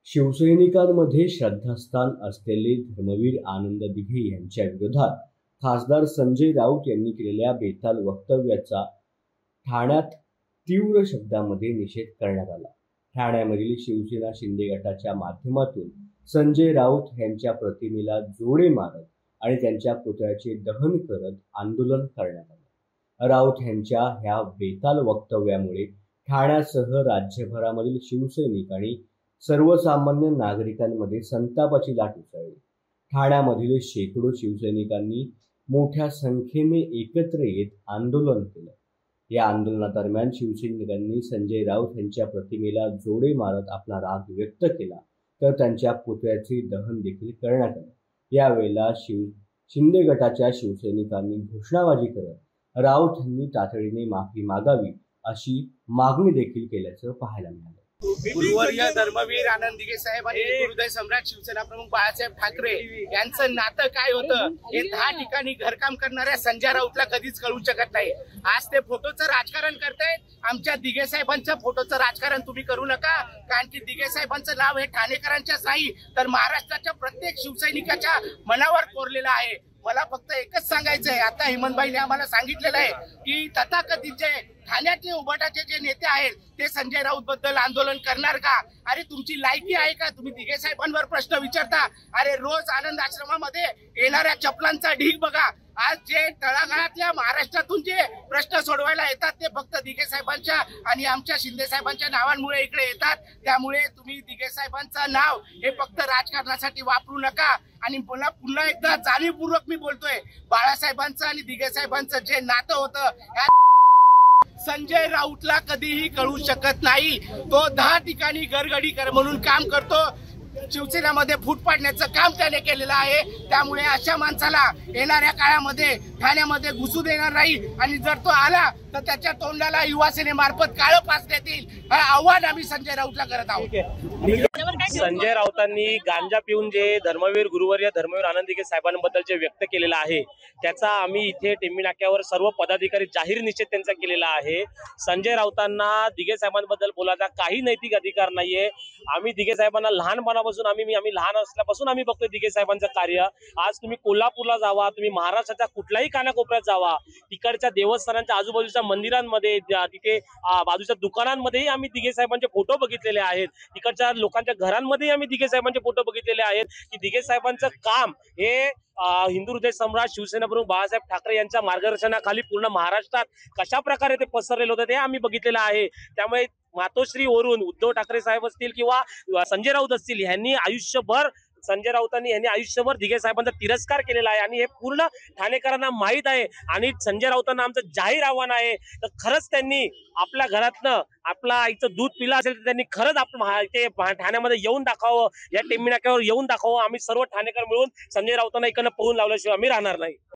शिवसैनिकांमध्ये श्रद्धास्थान असलेले धर्मवीर आनंद दिघे यांच्या विरोधात खासदार संजय राऊत यांनी केलेल्या बेताल वक्तव्याचा ठाण्यात तीव्र शब्दांमध्ये निषेध करण्यात आला। ठाण्यामधील शिवसेना शिंदे गटाच्या माध्यमातून संजय राऊत यांच्या प्रतिमेला जोडे मारत आणि त्यांच्या पुतळ्याचे दहन करत आंदोलन करण्यात आले। राऊत यांच्या ह्या बेताल वक्तव्यामुळे ठाण्यासह राज्यभरामधील शिवसैनिक आणि सर्वसामान्य नागरिकांमध्ये संतापाची लाट उसळली। ठाण्यामधील शेकडो शिवसैनिकांनी मोठ्या संख्येने एकत्र येत आंदोलन केलं। या आंदोलनादरम्यान शिवसैनिकांनी संजय राऊत यांच्या प्रतिमेला जोडे मारत आपला राग व्यक्त केला, तर त्यांच्या पुतळ्याचे दहन देखील करण्यात आले। यावेळेला शिंदे गटाच्या शिवसैनिकांनी घोषणाबाजी करत राऊत यांनी तातडीने माफी मागावी अशी मागणी देखील केल्याचं पाहायला मिळालं। गुरुवर्य धर्मवीर आनंद दिघे साहेब आणि हृदय सम्राट शिवसेना प्रमुख बाळासाहेब ठाकरे यांचं नातं काय होतं हे 10 ठिकाणी घरकाम करणाऱ्या संजय राऊतला कधीच कळू शकत नाही। आज ते फोटोचं राजकारण करतायत। आमच्या दिघे साहेबांच्या फोटोचं राजकारण तुम्ही करू नका, कारण की दिघे साहेबांचं नाव हे ठाणेकरांच्याच नाही तर महाराष्ट्राच्या प्रत्येक शिवसैनिकाच्या मनावर कोरलेलं आहे। मला फक्त एकच सांगायचं आहे, आता हेमंतभाईने आम्हाला सांगितलेलं आहे की तथाकथित जे ठाण्यातले उबाटाचे जे नेते आहेत ते संजय राऊत बद्दल आंदोलन करणार का? अरे तुमची लायकी आहे का? तुम्ही दिघे साहेबांवर प्रश्न विचारता? अरे रोज आनंद आश्रमामध्ये येणाऱ्या चपलांचा ढीग बघा। आज जे तळागाळातल्या महाराष्ट्रातून जे प्रश्न सोडवायला येतात ते फक्त दिघे साहेबांच्या आणि आमच्या शिंदे साहेबांच्या नावांमुळे इकडे येतात। त्यामुळे तुम्ही दिघे साहेबांचं नाव हे फक्त राजकारणासाठी वापरू नका। आणि पुन्हा एकदा जाणीवपूर्वक मी बोलतोय, बाळासाहेबांचं आणि दिघे साहेबांचं जे नातं होतं संजय राऊतला कधीही कळू शकत नाही। तो 10 ठिकाणी गरगडी म्हणून काम करतो, शिवसेनेमध्ये फूट पाडण्याचं काम त्याने केलेलं आहे। त्यामुळे अशा माणसाला येणाऱ्या काळामध्ये ठाण्यामध्ये घुसू देणार नाही आणि जर तो आला तर त्याच्या तोंडाला युवा सेनेमार्फत काळं पास देतील, हे आव्हान आम्ही संजय राऊतला करत आहोत। संजय राऊतांनी गांजा पिऊन जे धर्मवीर गुरुवर्य धर्मवीर आनंद दिघे साहेबांबद्दल जे व्यक्त केलेलं आहे त्याचा आम्ही इथे टेंबी नाक्यावर सर्व पदाधिकारी जाहीर निषेध त्यांचा केलेला आहे। संजय राऊतांना दिघे साहेबांबद्दल बोलायचा काही नैतिक अधिकार नाहीये। आम्ही दिघे साहेबांना लहानपणापासून आम्ही लहान असल्यापासून आम्ही बघतोय दिघे साहेबांचं कार्य। आज तुम्ही कोल्हापूरला जावा, तुम्ही महाराष्ट्राच्या कुठल्याही कानाकोपऱ्यात जावा, तिकडच्या देवस्थानांच्या आजूबाजूच्या मंदिरांमध्ये तिथे बाजूच्या दुकानांमध्येही आम्ही दिघे साहेबांचे फोटो बघितलेले आहेत। तिकडच्या लोकांच्या घरांमध्ये आम्ही दिघे साहेबांचे फोटो बघितलेले आहेत की दिघे साहेबांचं काम हे हिंदू हृदय सम्राट शिवसेना प्रमुख बाळासाहेब ठाकरे यांच्या मार्गदर्शनाखाली पूर्ण महाराष्ट्रात कशा प्रकारे ते पसरलेलं होतं ते आम्ही बघितलेलं आहे। त्यामुळे मातोश्री वरून उद्धव ठाकरे साहेब असतील किंवा संजय राऊत असतील यांनी आयुष्यभर दिघे साहेबांचा तिरस्कार केलेला आहे आणि हे पूर्ण ठाणेकरांना माहीत आहे। आणि संजय राऊतांना आमचं जाहीर आव्हान आहे, तर खरंच त्यांनी आपल्या घरातनं आपला आईचं दूध पिलं असेल तर त्यांनी खरंच आपलं ठाण्यामध्ये येऊन दाखवावं, या टेंबी नाक्यावर येऊन दाखवावं। आम्ही सर्व ठाणेकर मिळून संजय राऊतांना इकडनं पळून लावल्याशिवाय आम्ही राहणार नाही।